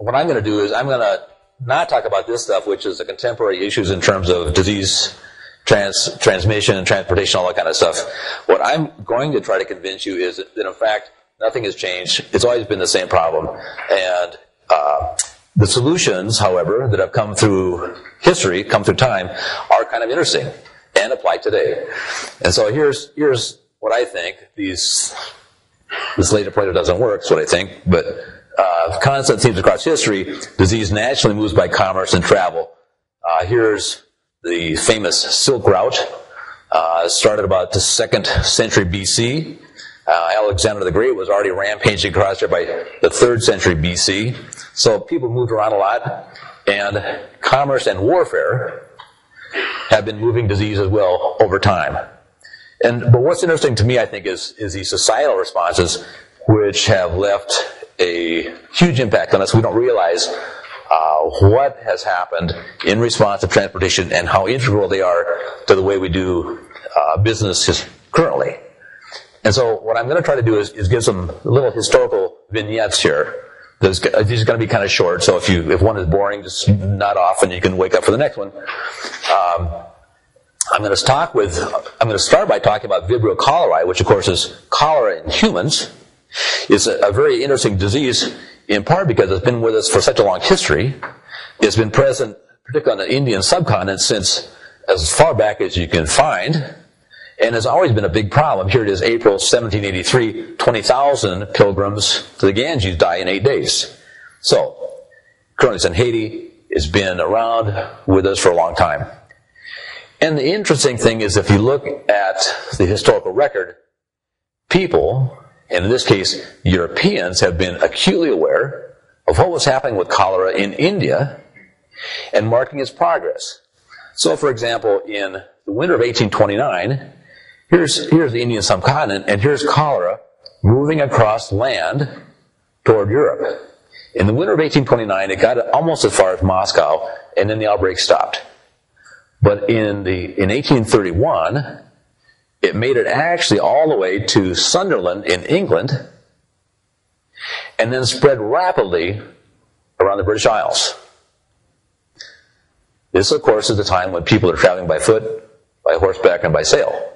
what I'm going to do is I'm going to not talk about this stuff, which is the contemporary issues in terms of disease transmission and transportation, all that kind of stuff. What I'm going to try to convince you is that in fact, nothing has changed. It's always been the same problem. And the solutions, however, that have come through history, come through time, are kind of interesting and apply today. And so here's what I think. This later Plato doesn't work, is what I think, but constant themes across history. Disease naturally moves by commerce and travel. Here's the famous Silk Route. Started about the 2nd century BC. Alexander the Great was already rampaging across there by the 3rd century BC. So people moved around a lot, and commerce and warfare have been moving disease as well over time. But what's interesting to me, I think, is the societal responses, which have left a huge impact on us. We don't realize what has happened in response to transportation and how integral they are to the way we do business currently. And so what I'm going to try to do is give some little historical vignettes here. These are going to be kind of short, so if one is boring, just nod off and you can wake up for the next one. I'm going to start by talking about Vibrio cholerae, which of course is cholera in humans. It's a very interesting disease, in part because it's been with us for such a long history. It's been present, particularly on the Indian subcontinent, since as far back as you can find, and has always been a big problem. Here it is, April 1783, 20,000 pilgrims to the Ganges die in 8 days. So, currently it's in Haiti. It's been around with us for a long time. And the interesting thing is, if you look at the historical record, people, and in this case, Europeans, have been acutely aware of what was happening with cholera in India and marking its progress. So, for example, in the winter of 1829, here's the Indian subcontinent, and here's cholera moving across land toward Europe. In the winter of 1829, it got almost as far as Moscow, and then the outbreak stopped. But in 1831, it made it actually all the way to Sunderland in England, and then spread rapidly around the British Isles. This, of course, is the time when people are traveling by foot, by horseback, and by sail.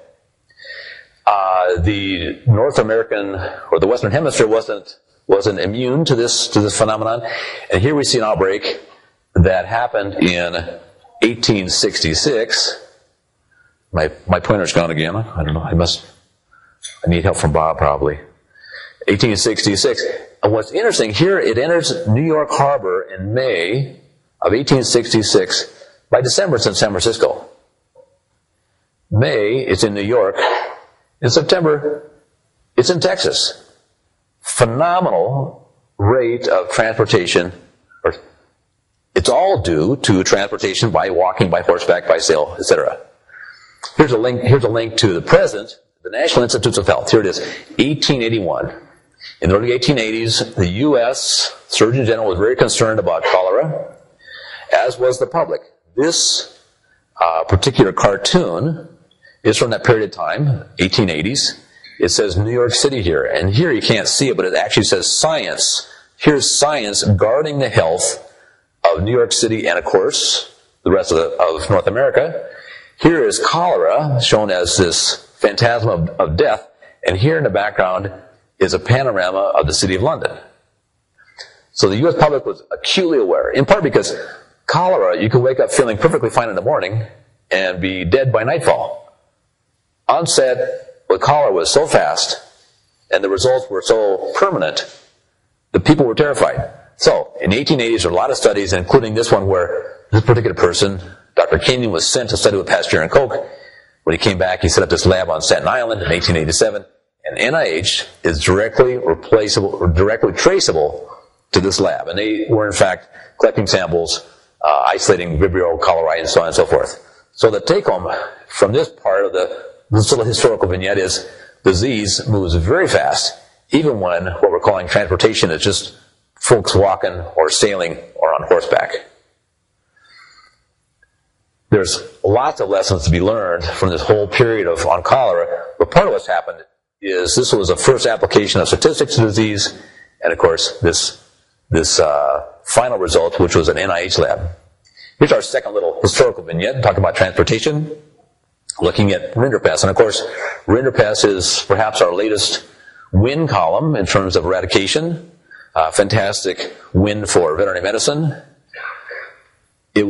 The North American, or the Western Hemisphere, wasn't immune to this phenomenon, and here we see an outbreak that happened in 1866. My pointer's gone again. I don't know. I need help from Bob, probably. 1866. And what's interesting here, it enters New York Harbor in May of 1866. By December, it's in San Francisco. May, it's in New York. In September, it's in Texas. Phenomenal rate of transportation. It's all due to transportation by walking, by horseback, by sail, etc. Here's a link to the present, the National Institutes of Health. Here it is, 1881. In the early 1880s, the U.S. Surgeon General was very concerned about cholera, as was the public. This particular cartoon is from that period of time, 1880s. It says New York City here, and here you can't see it, but it actually says science. Here's science guarding the health of New York City and, of course, the rest of North America. Here is cholera, shown as this phantasm of death, and here in the background is a panorama of the city of London. So the U.S. public was acutely aware, in part because cholera, you could wake up feeling perfectly fine in the morning and be dead by nightfall. Onset with cholera was so fast, and the results were so permanent, that people were terrified. So, in the 1880s, there were a lot of studies, including this one where this particular person, Dr. Kenyon, was sent to study with Pasteur and Koch. When he came back, he set up this lab on Staten Island in 1887, and NIH is directly traceable to this lab. And they were, in fact, collecting samples, isolating Vibrio cholerae, and so on and so forth. So the take-home from this part of this little historical vignette is disease moves very fast, even when what we're calling transportation is just folks walking or sailing or on horseback. There's lots of lessons to be learned from this whole period on cholera, but part of what's happened is this was the first application of statistics to disease, and of course this final result, which was an NIH lab. Here's our second little historical vignette, talking about transportation, looking at Rinderpest. And of course, Rinderpest is perhaps our latest win column in terms of eradication. Fantastic win for veterinary medicine. It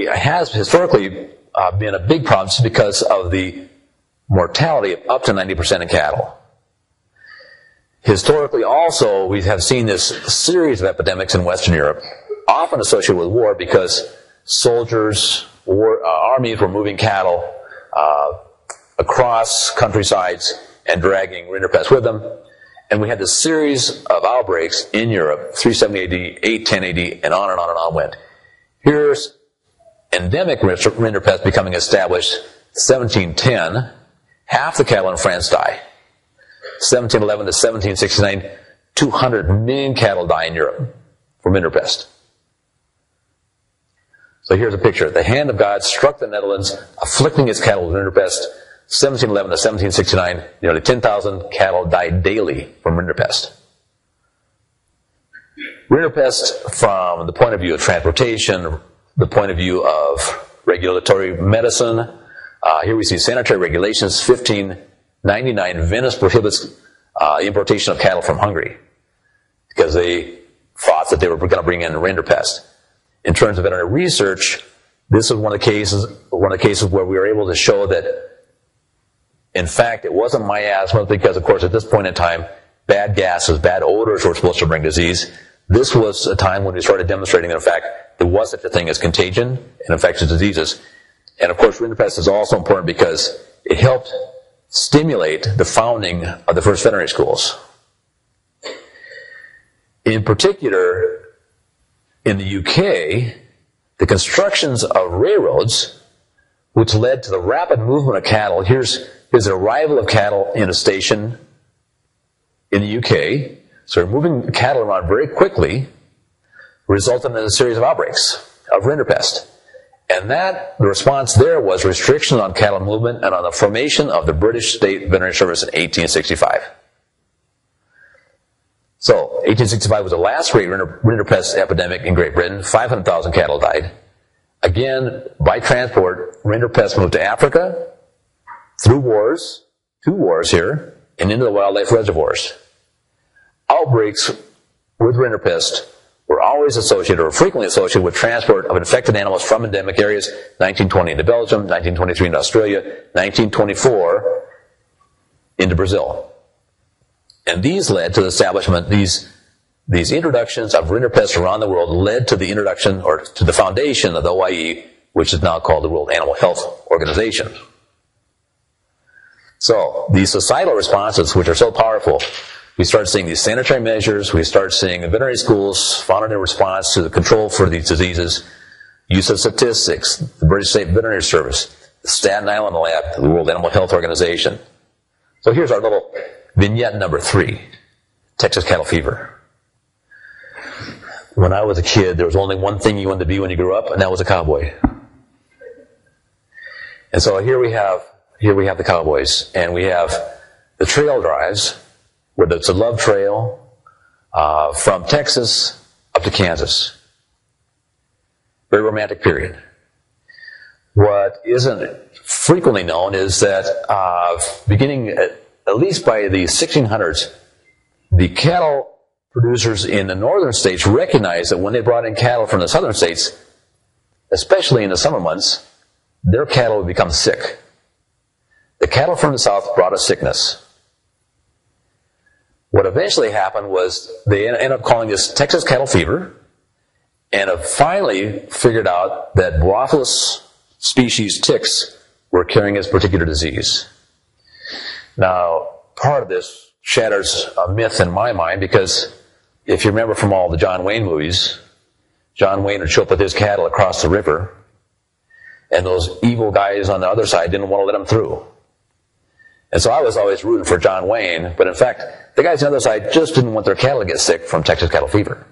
has historically been a big problem just because of the mortality of up to 90% in cattle. Historically also, we have seen this series of epidemics in Western Europe, often associated with war because soldiers, armies were moving cattle across countrysides and dragging Rinderpest with them. And we had this series of outbreaks in Europe, 370 AD, 810 AD, and on and on and on went. Here's endemic Rinderpest becoming established 1710. Half the cattle in France die. 1711 to 1769, 200 million cattle die in Europe from Rinderpest. So here's a picture. The hand of God struck the Netherlands, afflicting its cattle with Rinderpest. 1711 to 1769, nearly 10,000 cattle died daily from Rinderpest. Rinderpest, from the point of view of transportation, the point of view of regulatory medicine, here we see sanitary regulations. 1599, Venice prohibits importation of cattle from Hungary because they thought that they were going to bring in Rinderpest. In terms of veterinary research, this is one of the cases where we were able to show that, in fact, it wasn't miasma because, of course, at this point in time, bad gases, bad odors were supposed to bring disease. This was a time when we started demonstrating that, in fact, there was such a thing as contagion and infectious diseases. And, of course, Rinderpest is also important because it helped stimulate the founding of the first veterinary schools. In particular, in the UK, the constructions of railroads, which led to the rapid movement of cattle. Here's the arrival of cattle in a station in the UK. So we're moving cattle around very quickly, resulted in a series of outbreaks of Rinderpest. And the response there was restrictions on cattle movement and on the formation of the British State Veterinary Service in 1865. So, 1865 was the last great Rinderpest epidemic in Great Britain. 500,000 cattle died. Again, by transport, Rinderpest moved to Africa, through wars, 2 wars here, and into the wildlife reservoirs. Outbreaks with Rinderpest were always associated, or frequently associated, with transport of infected animals from endemic areas. 1920 into Belgium, 1923 into Australia, 1924 into Brazil. And these led to the establishment, these introductions of Rinderpest around the world led to the introduction, or to the foundation of the OIE, which is now called the World Animal Health Organization. So, these societal responses, which are so powerful, we start seeing these sanitary measures, we start seeing the veterinary schools founded in response to the control for these diseases, use of statistics, the British State Veterinary Service, the Staten Island Lab, the World Animal Health Organization. So here's our little vignette number 3, Texas cattle fever. When I was a kid, there was only one thing you wanted to be when you grew up, and that was a cowboy. And so here we have the cowboys, and we have the trail drives, whether it's a love trail from Texas up to Kansas. Very romantic period. What isn't frequently known is that beginning at least by the 1600s, the cattle producers in the northern states recognized that when they brought in cattle from the southern states, especially in the summer months, their cattle would become sick. The cattle from the south brought a sickness. What eventually happened was they ended up calling this Texas cattle fever, and have finally figured out that Brothos species ticks were carrying this particular disease. Now, part of this shatters a myth in my mind, because if you remember from all the John Wayne movies, John Wayne would show up with his cattle across the river, and those evil guys on the other side didn't want to let him through. And so I was always rooting for John Wayne, but in fact, the guys on the other side just didn't want their cattle to get sick from Texas cattle fever.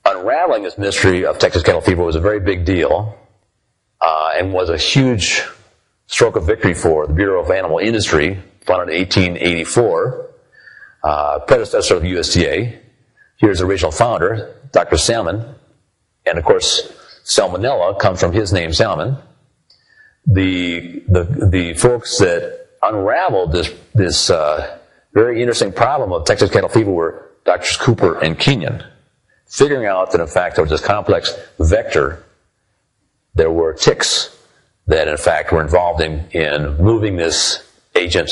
Unraveling this mystery of Texas cattle fever was a very big deal, and was a huge stroke of victory for the Bureau of Animal Industry, founded in 1884, predecessor of the USDA. Here's the original founder, Dr. Salmon. And of course, salmonella comes from his name, Salmon. The folks that unraveled this very interesting problem of Texas cattle fever were Drs. Cooper and Kenyon, figuring out that in fact there was this complex vector. There were ticks that in fact were involved in moving this agent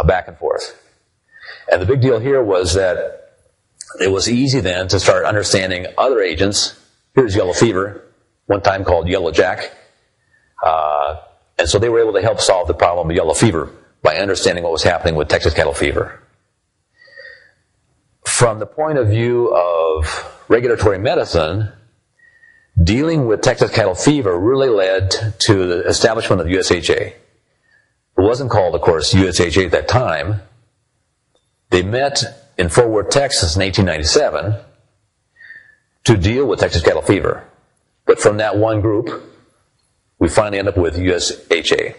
back and forth. And the big deal here was that it was easy then to start understanding other agents. Here's yellow fever, one time called yellow jack. And so they were able to help solve the problem of yellow fever by understanding what was happening with Texas cattle fever. From the point of view of regulatory medicine, dealing with Texas cattle fever really led to the establishment of the USHA. It wasn't called, of course, USHA at that time. They met in Fort Worth, Texas in 1897 to deal with Texas cattle fever. But from that one group, we finally end up with USHA.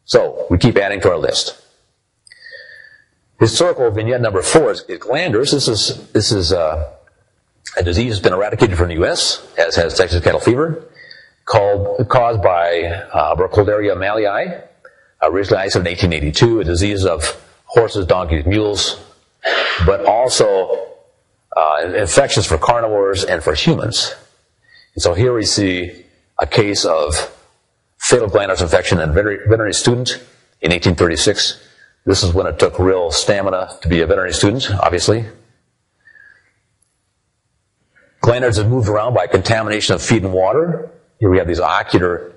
So, we keep adding to our list. Historical vignette number 4 is glanders. This is a disease that's been eradicated from the U.S., as has Texas cattle fever, caused by Burkholderia mallei, originally isolated in 1882, a disease of horses, donkeys, mules, but also infections for carnivores and for humans. And so here we see a case of fatal glanders infection in a veterinary student in 1836. This is when it took real stamina to be a veterinary student, obviously. Glanders have moved around by contamination of feed and water. Here we have these ocular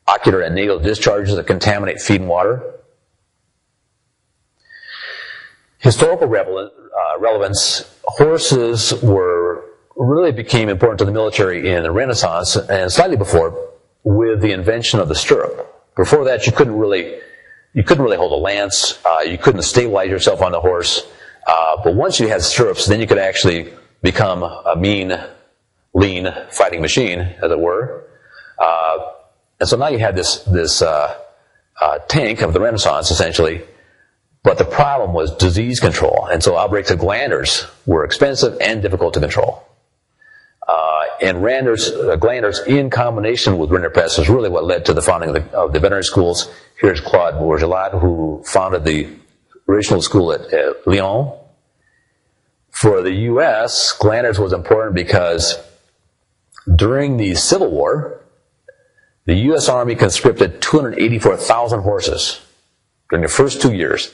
and nasal discharges that contaminate feed and water. Historical relevance, horses really became important to the military in the Renaissance and slightly before with the invention of the stirrup. Before that, you couldn't really hold a lance. You couldn't stabilize yourself on the horse. But once you had stirrups, then you could actually become a mean, lean fighting machine, as it were. And so now you had this tank of the Renaissance, essentially. But the problem was disease control. And so outbreaks of glanders were expensive and difficult to control. And glanders in combination with Rinderpest is really what led to the founding of the veterinary schools. Here's Claude Bourgelat, who founded the original school at Lyon. For the U.S., glanders was important because during the Civil War, the U.S. Army conscripted 284,000 horses during the first 2 years.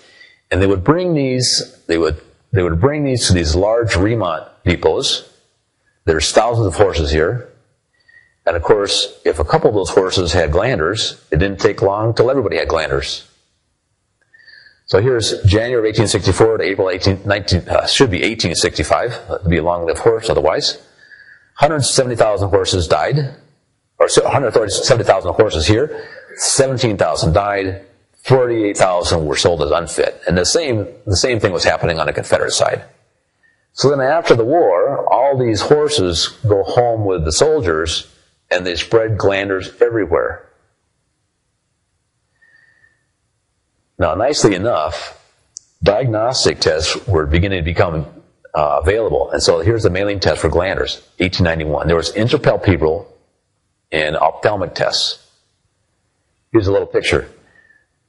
And they would bring these to these large remont depots. There's thousands of horses here. And of course, if a couple of those horses had glanders, it didn't take long till everybody had glanders. So here's January of 1864 to April 1865. That'd be a long-lived horse otherwise. 170,000 horses died, or 170,000 horses here. 17,000 died. 48,000 were sold as unfit. And the same thing was happening on the Confederate side. So then after the war, all these horses go home with the soldiers, and they spread glanders everywhere. Now, nicely enough, diagnostic tests were beginning to become available. And so here's the mailing test for glanders, 1891. There was intrapalpebral and ophthalmic tests. Here's a little picture.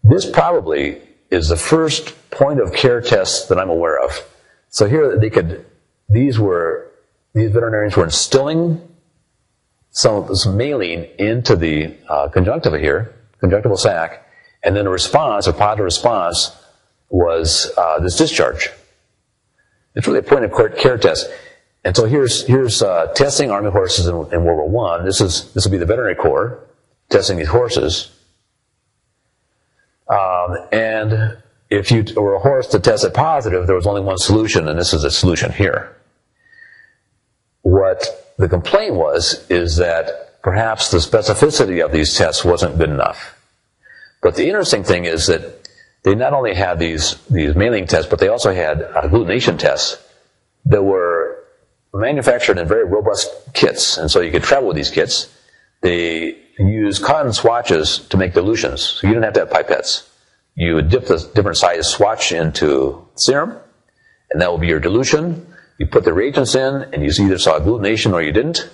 This probably is the first point of care test that I'm aware of. So here these veterinarians were instilling some mailing into the conjunctiva here, conjunctival sac, and then a positive response was this discharge. It's really a point of care test. And so here's testing Army horses in World War I. This will be the veterinary corps testing these horses. And if you were a horse that tested positive, there was only one solution, and this is the solution here. What the complaint is that perhaps the specificity of these tests wasn't good enough. But the interesting thing is that they not only had these mailing tests, but they also had agglutination tests that were manufactured in very robust kits. And so you could travel with these kits. they used cotton swatches to make dilutions. So you didn't have to have pipettes. You would dip the different size swatch into serum, and that will be your dilution. You put the reagents in, and you either saw agglutination or you didn't.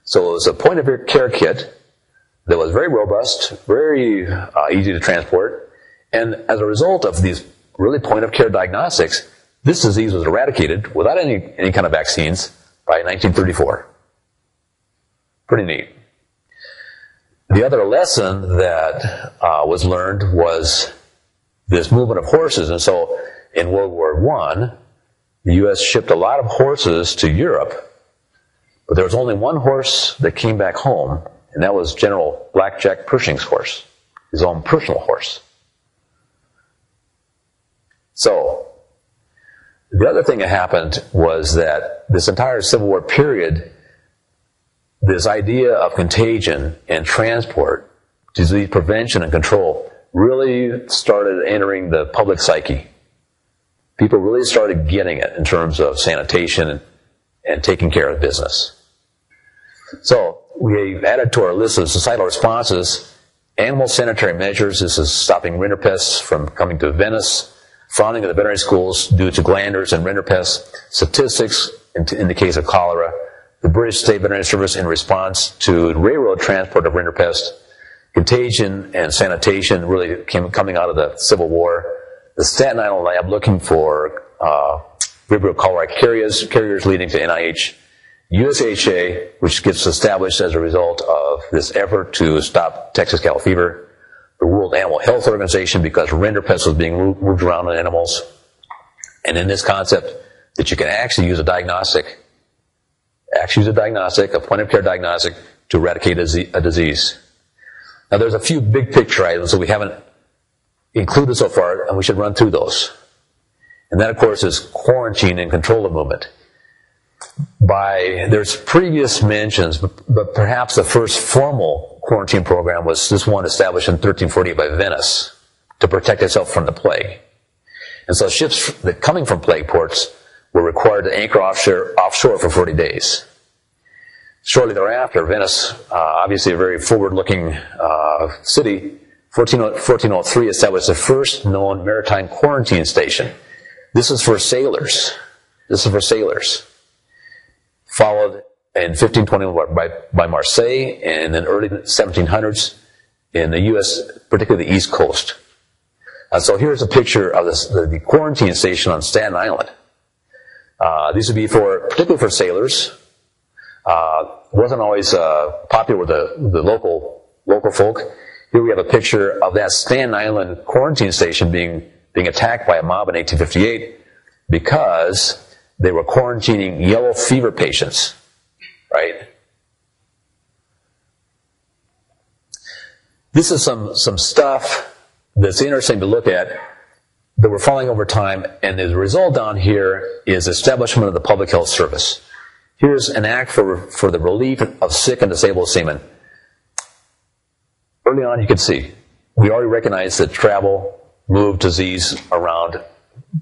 So it was a point-of-care kit that was very robust, very easy to transport. And as a result of these really point-of-care diagnostics, this disease was eradicated without any kind of vaccines by 1934. Pretty neat. The other lesson that was learned was this movement of horses. And so in World War I, the U.S. shipped a lot of horses to Europe, but there was only one horse that came back home, and that was General Blackjack Pershing's horse, his own personal horse. So the other thing that happened was that this entire Civil War period, this idea of contagion and transport, disease prevention and control, really started entering the public psyche. People really started getting it in terms of sanitation and taking care of business. So we added to our list of societal responses animal sanitary measures. This is stopping rinderpests from coming to Venice, funding of the veterinary schools due to glanders and rinderpests, statistics in the case of cholera, the British State Veterinary Service in response to railroad transport of rinderpest, contagion and sanitation really coming out of the Civil War, the Staten Island lab looking for Vibrio cholerae carriers leading to NIH, USHA, which gets established as a result of this effort to stop Texas cattle fever, the World Animal Health Organization because rinderpest was being moved around in animals, and in this concept that you can actually use a diagnostic, a point-of-care diagnostic to eradicate a disease. Now there's a few big picture items that we haven't included so far, and we should run through those. And that, of course, is quarantine and control of movement. There's previous mentions, but perhaps the first formal quarantine program was this one established in 1348 by Venice to protect itself from the plague. And so ships that coming from plague ports were required to anchor offshore for 40 days. Shortly thereafter, Venice, obviously a very forward-looking city, 1403 established the first known maritime quarantine station. This is for sailors. Followed in 1521 by Marseille, and in early 1700s in the U.S., particularly the East Coast. So here's a picture of the quarantine station on Staten Island. These would be particularly for sailors. Wasn't always popular with the local folk. Here we have a picture of that Staten Island quarantine station being attacked by a mob in 1858 because they were quarantining yellow fever patients, right? This is some stuff that's interesting to look at that we're following over time, and the result down here is establishment of the Public Health Service. Here's an act for the relief of sick and disabled seamen. Early on, you can see, we already recognize that travel moved disease around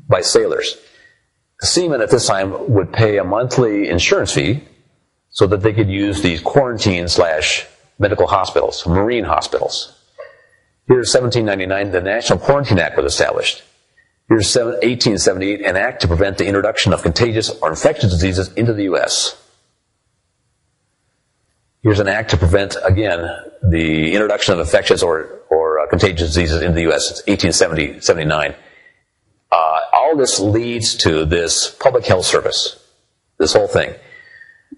by sailors. Seamen at this time would pay a monthly insurance fee so that they could use these quarantine/medical hospitals, marine hospitals. Here's 1799, the National Quarantine Act was established. Here's 1878, an act to prevent the introduction of contagious or infectious diseases into the U.S. Here's an act to prevent, again, the introduction of infectious or contagious diseases into the U.S. It's 1879. All this leads to this Public Health Service, this whole thing.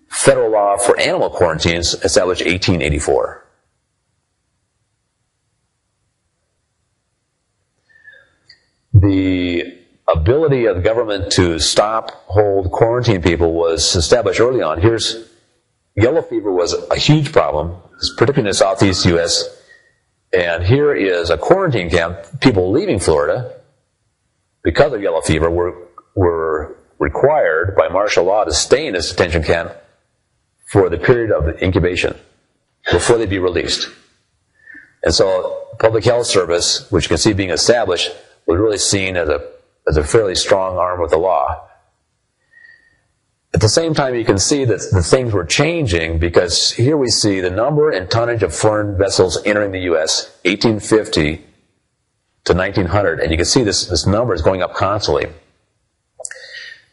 Federal law for animal quarantines established 1884. The ability of the government to hold, quarantine people was established early on. Here's yellow fever was a huge problem, particularly in the southeast U.S. And here is a quarantine camp. People leaving Florida because of yellow fever were required by martial law to stay in this detention camp for the period of incubation before they'd be released. And so Public Health Service, which you can see being established, was really seen as a fairly strong arm of the law. At the same time, you can see that the things were changing, because here we see the number and tonnage of foreign vessels entering the U.S. 1850 to 1900, and you can see this number is going up constantly.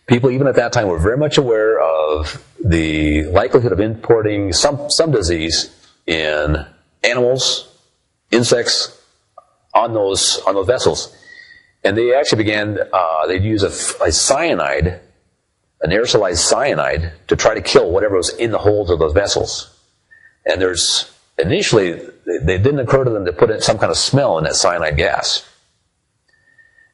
People even at that time were very much aware of the likelihood of importing some disease in animals, insects, on those vessels. And they actually began, they'd use a cyanide, an aerosolized cyanide, to try to kill whatever was in the holds of those vessels. And initially, they didn't occur to them to put in some kind of smell in that cyanide gas.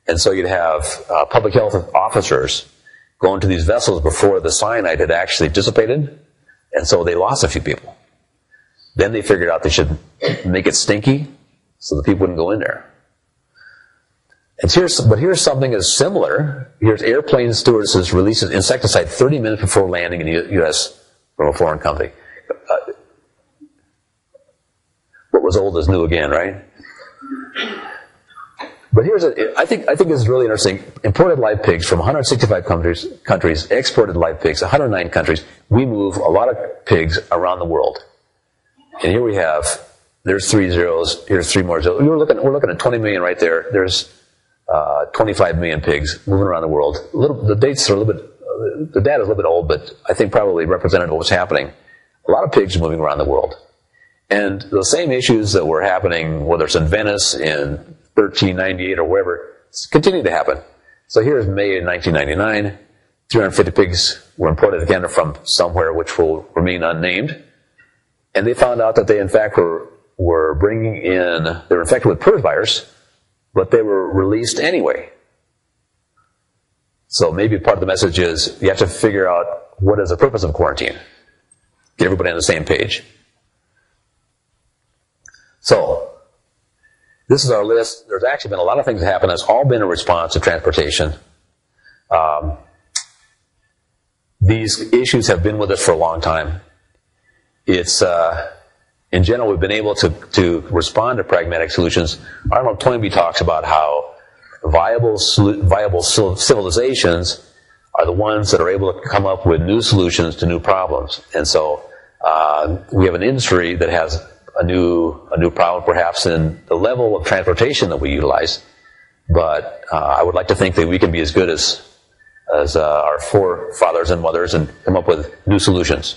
And so you'd have public health officers going to these vessels before the cyanide had actually dissipated, and so they lost a few people. Then they figured out they should make it stinky so the people wouldn't go in there. But here's something that's similar. Here's airplane stewardesses releases insecticide 30 minutes before landing in the U.S. from a foreign country. What was old is new again, right? But I think this is really interesting. Imported live pigs from 165 countries, exported live pigs, 109 countries. We move a lot of pigs around the world. And here we have, there's 3 zeros, here's 3 more zeros. We're looking at 20 million right there. There's 25 million pigs moving around the world. The dates are a little bit, the data is a little bit old, but I think probably representative of what's happening. A lot of pigs are moving around the world. And the same issues that were happening, whether it's in Venice in 1398 or wherever, continue to happen. So here's May of 1999. 350 pigs were imported again from somewhere which will remain unnamed. And they found out that they in fact were bringing in, they were infected with PRRS virus, but they were released anyway. So maybe part of the message is you have to figure out what is the purpose of quarantine. Get everybody on the same page. So, this is our list. There's actually been a lot of things that happen. It's all been in response to transportation. These issues have been with us for a long time. It's, in general, we've been able to respond to pragmatic solutions. Arnold Toynbee talks about how viable civilizations are the ones that are able to come up with new solutions to new problems. And so, we have an industry that has a new problem perhaps in the level of transportation that we utilize, but I would like to think that we can be as good as our forefathers and mothers and come up with new solutions.